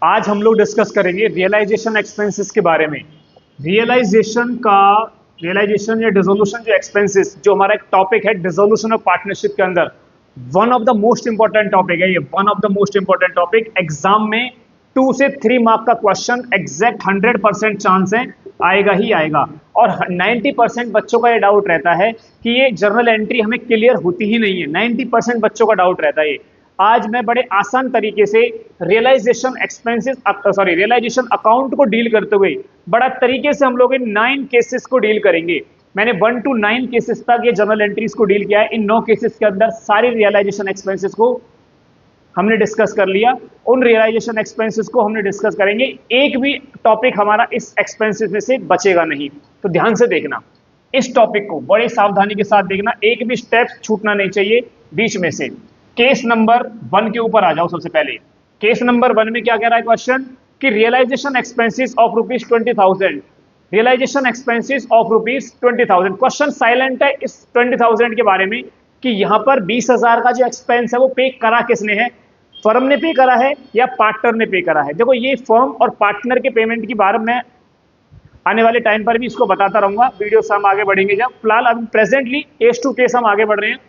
आज हम लोग डिस्कस करेंगे रियलाइजेशन एक्सपेंसेस के बारे में। रियलाइजेशन या डिसोल्यूशन जो एक्सपेंसेस, जो हमारा एक टॉपिक है डिसोल्यूशन ऑफ पार्टनरशिप के अंदर, one of the most important topic है ये। One of the most important topic, exam में 2 से 3 मार्क का क्वेश्चन एग्जैक्ट 100% चांस है आएगा ही आएगा। और 90% बच्चों का ये डाउट रहता है कि ये जर्नल एंट्री हमें क्लियर होती ही नहीं है। 90% बच्चों का डाउट रहता है ये। आज मैं बड़े आसान तरीके से रियलाइजेशन अकाउंट को डील करते हुए बड़ा तरीके से हम लोग इन 9 केसेस को डील करेंगे। मैंने 1 to 9 केसेस तक ये जर्नल एंट्रीज को डील किया है। इन 9 केसेस के अंदर सारी रियलाइजेशन एक्सपेंसेस को हमने डिस्कस कर लिया। उन रियलाइजेशन एक्सपेंसेस को हमने डिस्कस करेंगे। एक भी टॉपिक हमारा इस एक्सपेंसेस में से बचेगा नहीं। तो ध्यान से देखना, इस टॉपिक को बड़ी सावधानी के साथ देखना, एक भी स्टेप छूटना नहीं चाहिए बीच में से। केस नंबर 1 के ऊपर आ जाओ। सबसे पहले केस नंबर 1 में क्या कह रहा है क्वेश्चन कि realization expenses of ₹20,000, realization expenses of ₹20,000। Question silent है इस 20,000 के बारे में कि यहां पर 20,000 का जो एक्सपेंस है वो पे करा किसने है, फर्म ने पे करा है या पार्टनर ने पे करा है। देखो, ये फर्म और पार्टनर के पेमेंट की बार मैं आने वाले टाइम पर भी इसको बताता रहूंगा, वीडियो से हम आगे बढ़ेंगे जब। फिलहाल अभी प्रेजेंटली केस टू केस हम आगे बढ़ रहे हैं।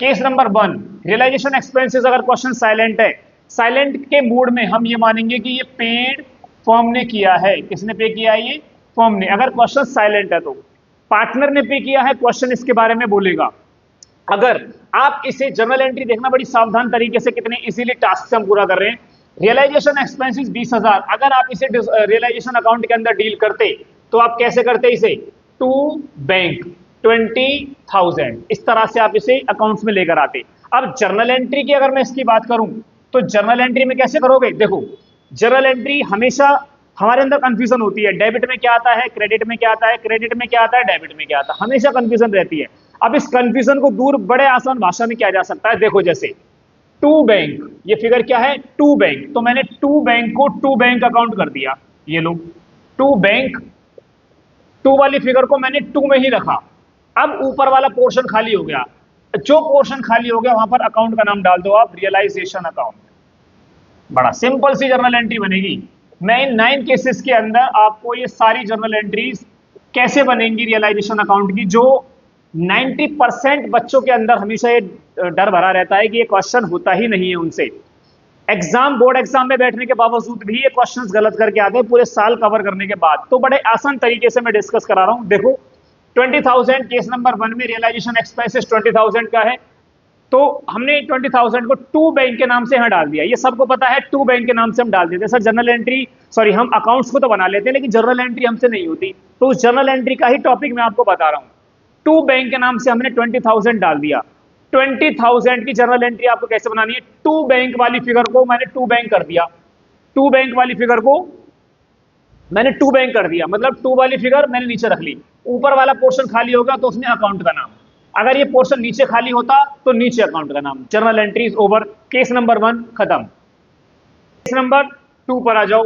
Case number 1, realization expenses. अगर क्वेश्चन साइलेंट है, साइलेंट के मूड में हम ये मानेंगे कि ये पेड फर्म ने किया है। किसने पे किया है? ये फर्म ने। अगर क्वेश्चन साइलेंट है तो पार्टनर ने पे किया है, क्वेश्चन इसके बारे में बोलेगा। अगर आप इसे जर्नल एंट्री देखना बड़ी सावधान तरीके से, कितने इजीली टास्क से हम पूरा कर रहे हैं। रियलाइजेशन एक्सपेंसेस 20,000, अगर आप इसे रियलाइजेशन अकाउंट के अंदर डील करते तो आप कैसे करते इसे? टू बैंक 20,000, इस तरह से आप इसे अकाउंट्स में लेकर आते। अब जर्नल एंट्री की अगर मैं इसकी बात करूं तो जर्नल एंट्री में कैसे करोगे? देखो, जर्नल एंट्री हमेशा हमारे अंदर कंफ्यूजन होती है। डेबिट में क्या आता है, क्रेडिट में क्या आता है, क्रेडिट में क्या आता है, डेबिट में क्या आता है, हमेशा कंफ्यूजन रहती है। अब इस कंफ्यूजन को दूर बड़े आसान भाषा में किया जा सकता है। देखो, जैसे टू बैंक, ये फिगर क्या है? To bank. तो मैंने टू बैंक को टू बैंक अकाउंट कर दिया। ये लो, टू बैंक, टू वाली फिगर को मैंने टू में ही रखा। अब ऊपर वाला पोर्शन खाली हो गया। जो पोर्शन खाली हो गया वहां पर अकाउंट का नाम डाल दो आप, रियलाइजेशन अकाउंट। बड़ा सिंपल सी जर्नल एंट्री बनेगी। मैं इन 9 केसेस के अंदर आपको ये सारी जर्नल एंट्रीज कैसे बनेंगी रियलाइजेशन अकाउंट की, जो 90% बच्चों के अंदर हमेशा ये डर भरा रहता है कि ये क्वेश्चन होता ही नहीं है उनसे। बोर्ड एग्जाम में बैठने के बावजूद भी ये क्वेश्चंस गलत करके आते हैं पूरे साल कवर करने के बाद। तो बड़े आसान तरीके से मैं डिस्कस करा रहा हूं। देखो, 20,000 केस नंबर 1 में रियलाइजेशन एक्सपेंसेस 20,000 का है। तो हमने 20,000 को टू बैंक के नाम से यहां डाल दिया। ये सबको पता है, टू बैंक के नाम से हम डाल देते हैं। सर जर्नल एंट्री, सॉरी, हम अकाउंट्स को तो बना लेते हैं लेकिन जर्नल एंट्री हमसे नहीं होती। तो उस जर्नल एंट्री का ही टॉपिक मैं आपको बता रहा हूं। टू बैंक के नाम से हमने 20,000 डाल दिया। 20,000 की जर्नल एंट्री आपको कैसे बनानी है? टू बैंक वाली फिगर को मैंने टू बैंक कर दिया। टू बैंक वाली फिगर को मैंने टू बैंक कर दिया, मतलब टू वाली फिगर मैंने नीचे रख ली। ऊपर वाला पोर्शन खाली होगा तो उसमें अकाउंट का नाम। अगर ये पोर्शन नीचे खाली होता तो नीचे अकाउंट का नाम। Journal entries over. Case number 1 खत्म। केस नंबर 2 पर आ जाओ।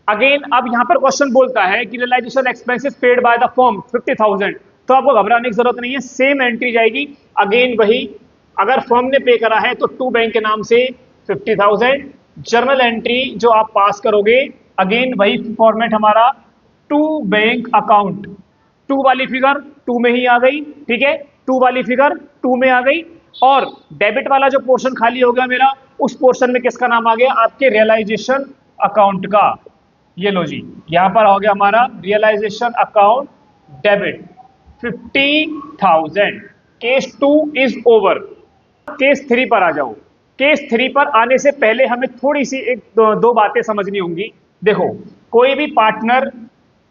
अगेन अब यहां पर क्वेश्चन बोलता है कि realization expenses paid by the firm 50,000। तो आपको घबराने की जरूरत नहीं है, सेम एंट्री जाएगी। अगेन वही, अगर फर्म ने पे करा है तो टू बैंक के नाम से 50,000। जर्नल एंट्री जो आप पास करोगे, अगेन वही फॉर्मेट हमारा, टू बैंक अकाउंट। टू वाली फिगर टू में ही आ गई, ठीक है, टू वाली फिगर टू में आ गई। और डेबिट वाला जो पोर्शन खाली हो गया मेरा, उस पोर्शन में किसका नाम आ गया? आपके रियलाइजेशन अकाउंट का। ये लो जी, यहां पर हो गया हमारा realization account debit 50,000। Case 2 is over. Case 3 पर आ जाओ। केस 3 पर आने से पहले हमें थोड़ी सी दो बातें समझनी होंगी। देखो, कोई भी पार्टनर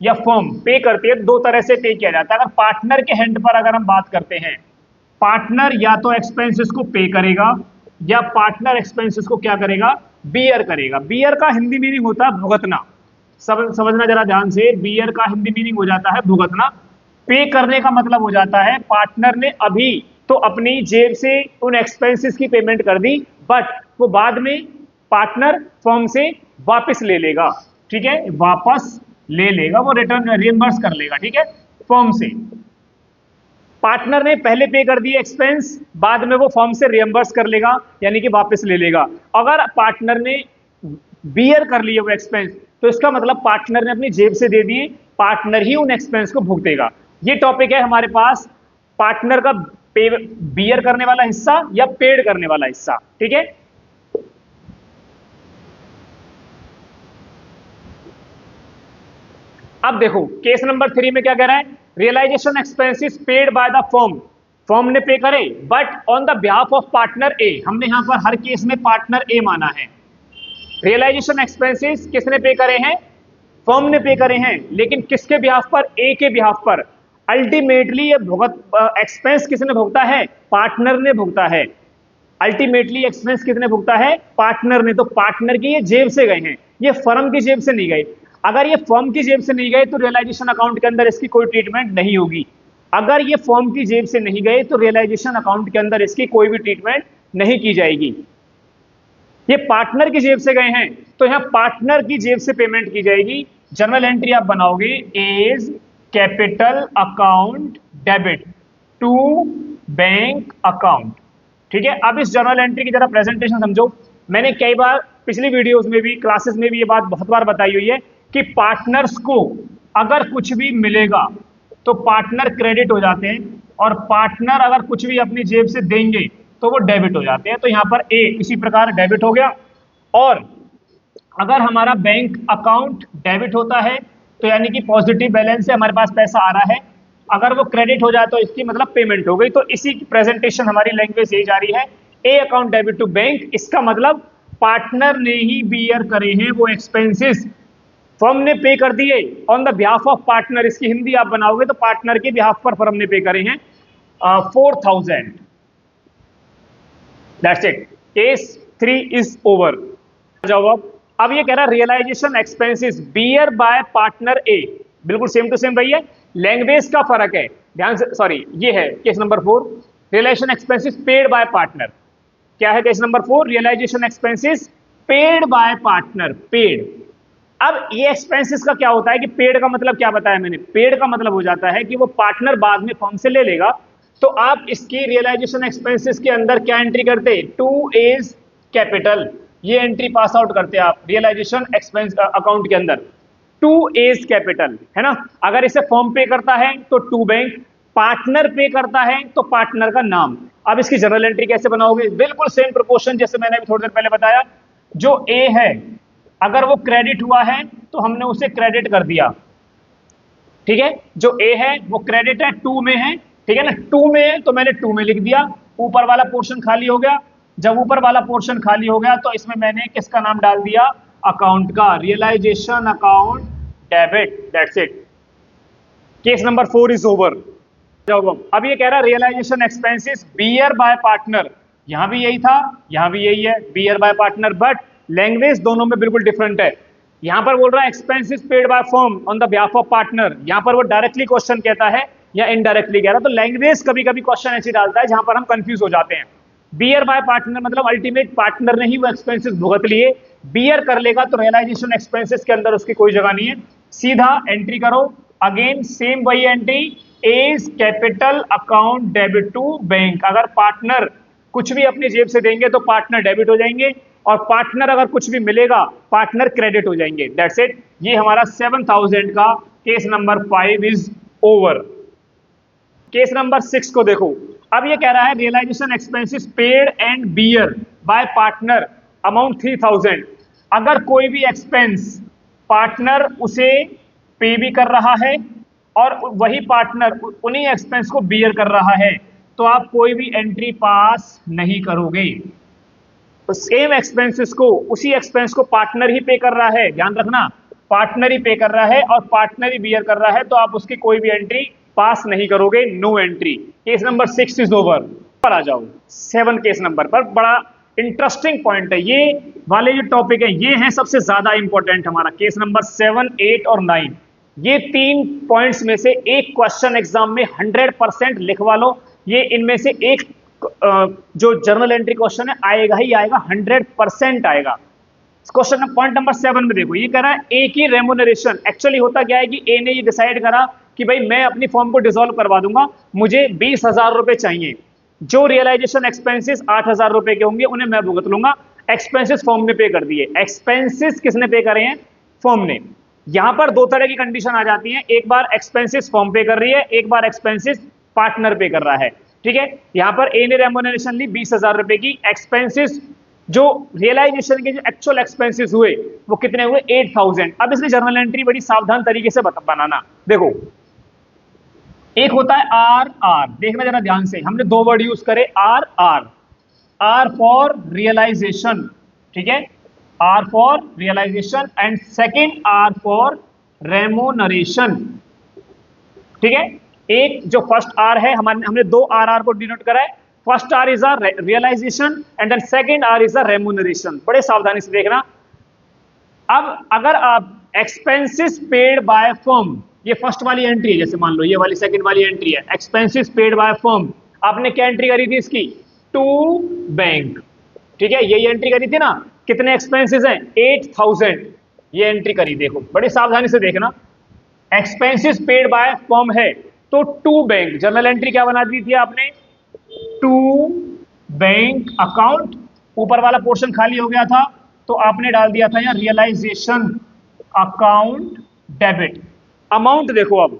या फर्म पे करती है, दो तरह से पे किया जाता है। अगर पार्टनर के हैंड पर अगर हम बात करते हैं, पार्टनर या तो एक्सपेंसेस को पे करेगा या पार्टनर एक्सपेंसेस को क्या करेगा? बियर करेगा। बियर का हिंदी मीनिंग होता है भुगतना। समझना जरा ध्यान से, बियर का हिंदी मीनिंग हो जाता है भुगतना। पे करने का मतलब हो जाता है पार्टनर ने अभी तो अपनी जेब से उन एक्सपेंसेस की पेमेंट कर दी, बट वो बाद में पार्टनर फर्म से वापस ले लेगा। ठीक है, वापस ले लेगा, वो रिटर्न रियम्बर्स कर लेगा, ठीक है, फर्म से। पार्टनर ने पहले पे कर दिए एक्सपेंस, बाद में वो फर्म से रियम्बर्स कर लेगा, यानी कि वापस ले लेगा। अगर पार्टनर ने बियर कर लिए वो एक्सपेंस, तो इसका मतलब पार्टनर ने अपनी जेब से दे दिए, पार्टनर ही उन एक्सपेंस को भुगतेगा। ये टॉपिक है हमारे पास पार्टनर का बियर करने वाला हिस्सा या पेड करने वाला हिस्सा। ठीक है, अब देखो केस नंबर 3 में क्या कह रहा है, realization expenses paid by the firm, firm ने पे करे but on the behalf of partner A. हमने यहां पर हर केस में पार्टनर ए माना है। रियलाइजेशन एक्सपेंसेस किसने पे करे हैं, फर्म ने पे करे हैं, लेकिन किसके बिहाफ पर, ए के बिहाफ पर। अल्टीमेटली ये एक्सपेंस किसने भुगता है, पार्टनर ने भुगता है। अल्टीमेटली एक्सपेंस किसने भुगता है, पार्टनर ने। तो पार्टनर की ये जेब से गए हैं, ये फर्म की जेब से नहीं गए। अगर ये फर्म की जेब से नहीं गए तो रियलाइजेशन अकाउंट के अंदर इसकी कोई ट्रीटमेंट नहीं होगी। अगर ये फर्म की जेब से नहीं गए तो रियलाइजेशन अकाउंट के अंदर इसकी कोई भी ट्रीटमेंट नहीं की जाएगी। ये पार्टनर की जेब से गए हैं तो यहां पार्टनर की जेब से पेमेंट की जाएगी। जर्नल एंट्री आप बनाओगे as capital account debit to bank account. ठीक है, अब इस जर्नल एंट्री की जरा प्रेजेंटेशन समझो। मैंने कई बार पिछली वीडियोस में भी, क्लासेस में भी ये बात बहुत बार बताई हुई है कि पार्टनर्स को अगर कुछ भी मिलेगा तो पार्टनर क्रेडिट हो जाते हैं, और पार्टनर अगर कुछ भी अपनी जेब से देंगे तो वो डेबिट हो जाते हैं। तो यहां पर ए इसी प्रकार डेबिट हो गया। और अगर हमारा बैंक अकाउंट डेबिट होता है तो यानी कि पॉजिटिव बैलेंस से हमारे पास पैसा आ रहा है, अगर वो क्रेडिट हो जाए तो इसकी मतलब पेमेंट हो गई। तो इसी की प्रेजेंटेशन हमारी लैंग्वेज यही जा रही है, a account debit to bank. इसका मतलब पार्टनर ने ही बियर करे हैं वो एक्सपेंसेस, फर्म ने पे कर दिए on the behalf of partner. इसकी हिंदी आप बनाओगे तो पार्टनर के बिहाफ पर फर्म ने पे करे हैं 4000। That's it, case 3 is over. जाओ अब ये कह रहा है realization expenses bear by partner A, बिल्कुल सेम टू सेम वही है, लैंग्वेज का फर्क है, ध्यान से। सॉरी, ये है case number 4, realization expenses paid by partner. क्या है case number 4, realization expenses paid by partner, paid. अब ये एक्सपेंसेस का क्या होता है कि पेड का मतलब क्या बताया मैंने, पेड का मतलब हो जाता है कि वो पार्टनर बाद में फर्म से ले लेगा, तो आप इसकी रियलाइजेशन एक्सपेंसेस के अंदर क्या एंट्री करते, टू एज कैपिटल, ये एंट्री पास आउट करते आप रियलाइजेशन एक्सपेंस अकाउंट के अंदर, टू एज कैपिटल, है ना। अगर इसे फर्म पे करता है तो टू बैंक, पार्टनर पे करता है तो पार्टनर का नाम। अब इसकी जनरल एंट्री कैसे बनाओगे, बिल्कुल सेम प्रोपोर्शन जैसे मैंने अभी थोड़ी देर पहले बताया। जो ए है अगर वो क्रेडिट हुआ है तो हमने उसे क्रेडिट कर दिया, ठीक है। जो ए है वो क्रेडिट है, टू में है, ठीक है ना, टू में है तो मैंने टू में लिख दिया, ऊपर वाला पोर्शन खाली हो गया। जब ऊपर वाला पोर्शन खाली हो गया तो इसमें मैंने किसका नाम डाल दिया, अकाउंट का, realization account debit, that's it. Case number 4 is over. अब ये कह रहा है realization expenses bear by partner, यहां भी यही था, यहां भी यही है, bear by partner, but language दोनों में बिल्कुल डिफरेंट है। यहां पर बोल रहा है expenses paid by firm on the behalf of partner, यहां पर वो डायरेक्टली क्वेश्चन कहता है या इनडायरेक्टली कह रहा है। तो लैंग्वेज कभी कभी क्वेश्चन ऐसी डालता है जहां पर हम कंफ्यूज हो जाते हैं। बियर बाय पार्टनर मतलब अल्टीमेट पार्टनर ने ही वो एक्सपेंसेस भुगत लिए, बियर कर लेगा तो रियलाइजेशन एक्सपेंसेस के अंदर उसकी कोई जगह नहीं है। सीधा एंट्री करो, अगेन सेम वही entry, as capital account debit to bank. अगर पार्टनर कुछ भी अपनी जेब से देंगे तो पार्टनर डेबिट हो जाएंगे, और पार्टनर अगर कुछ भी मिलेगा पार्टनर क्रेडिट हो जाएंगे, दैट्स इट। ये हमारा 7000 का case number 5 is over. Case number 6 को देखो। अब ये कह रहा है realization expenses paid and bear by partner amount 3000। अगर कोई भी एक्सपेंस पार्टनर उसे पे भी कर रहा है और वही पार्टनर उन्हीं एक्सपेंस को बियर कर रहा है तो आप कोई भी एंट्री पास नहीं करोगे। तो सेम एक्सपेंसेस को, उसी एक्सपेंस को पार्टनर ही पे कर रहा है, ध्यान रखना, पार्टनर ही पे कर रहा है और पार्टनर ही बियर कर रहा है, तो आप उसकी कोई भी एंट्री पास नहीं करोगे, no entry. Case number 6 is over. पर आ जाओ 7 केस नंबर पर, बड़ा इंटरेस्टिंग पॉइंट है ये वाले, जो टॉपिक है ये है सबसे ज्यादा इंपॉर्टेंट हमारा, केस नंबर 7, 8 और 9। ये 3 पॉइंट्स में से एक क्वेश्चन एग्जाम में 100% लिखवा लो। ये इनमें से एक जो जर्नल एंट्री क्वेश्चन है आएगा ही आएगा, 100% आएगा। क्वेश्चन पॉइंट नंबर 7 में देखो, ये कह रहा है ए की रेम्यूनरेशन। एक्चुअली होता क्या है कि ए ने ये डिसाइड करा कि भाई मैं अपनी फॉर्म को डिसॉल्व करवा दूंगा, मुझे 20,000 रुपए चाहिए, जो रियलाइजेशन एक्सपेंसेस 8,000 रुपए के होंगे उन्हें मैं भुगत लूंगा। एक्सपेंसेस फर्म ने पे कर दिए। एक्सपेंसेस किसने पे करे हैं? फर्म ने। यहां पर दो तरह की कंडीशन आ जाती है, एक बार एक्सपेंसेस फर्म पे कर रही है, एक बार एक्सपेंसेस पार्टनर पे कर रहा है। ठीक है, यहां पर ए ने रेम्यूनरेशन ली 20,000 रुपए की, एक्सपेंसेस जो रियलाइजेशन के जो एक्चुअल एक्सपेंसेस हुए वो कितने हुए? 8,000। अब इसलिए जर्नल एंट्री बड़ी सावधान तरीके से बनाना। देखो, एक होता है आर आर, देखना जरा ध्यान से, हमने दो वर्ड यूज करे, R R. R for realization, ठीक है, R for realization, and second R for remuneration. ठीक है, एक जो फर्स्ट आर है, हमने दो आर को डिनोट करा है। First R is a realization and then second R is a remuneration. बड़े सावधानी से देखना। अब अगर आप एक्सपेंसेस पेड बाय फर्म, ये फर्स्ट वाली एंट्री है, जैसे मान लो ये वाली सेकंड वाली एंट्री है, एक्सपेंसेस पेड बाय फर्म, आपने क्या एंट्री करी थी इसकी? To bank. ठीक है, यही एंट्री करी थी ना। कितने एक्सपेंसेस हैं? 8,000। ये एंट्री करी, देखो बड़ी सावधानी से देखना। एक्सपेंसेस पेड बाय फर्म है तो टू बैंक, जर्नल एंट्री क्या बना दी थी आपने? To bank account. ऊपर वाला पोर्शन खाली हो गया था तो आपने डाल दिया था यहाँ रियलाइजेशन अकाउंट डेबिट। अमाउंट देखो, अब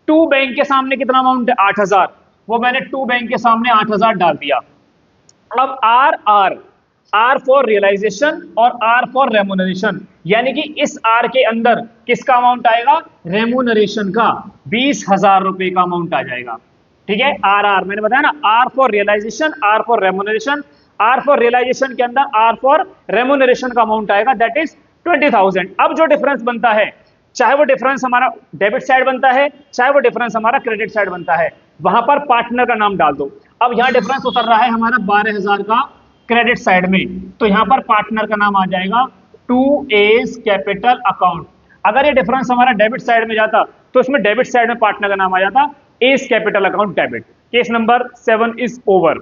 टू बैंक के सामने कितना अमाउंट है? 8,000, वो मैंने टू बैंक के सामने 8,000 डाल दिया। अब R R, R for realization और आर फॉर रेमोनरेशन, यानी कि इस आर के अंदर किसका अमाउंट आएगा? रेमोनरेशन का 20,000 रुपए का अमाउंट आ जाएगा। ठीक है, आर आर मैंने बताया ना, R for realization, R for remuneration. R for realization के अंदर आर फॉर रेमोनरेशन का अमाउंट आएगा, दैट इज 20,000। अब जो डिफरेंस बनता है, चाहे वो डिफरेंस हमारा डेबिट साइड बनता है, चाहे वो डिफरेंस हमारा क्रेडिट साइड बनता है, वहां पर पार्टनर का नाम डाल दो। अब यहां डिफरेंस उतर रहा है हमारा 12,000 का क्रेडिट साइड में, तो यहां पर पार्टनर का नाम आ जाएगा 2A's कैपिटल अकाउंट। अगर ये डिफरेंस हमारा डेबिट साइड में जाता तो इसमें डेबिट साइड में पार्टनर का नाम आ जाता A's capital account debit. Case number 7 is over.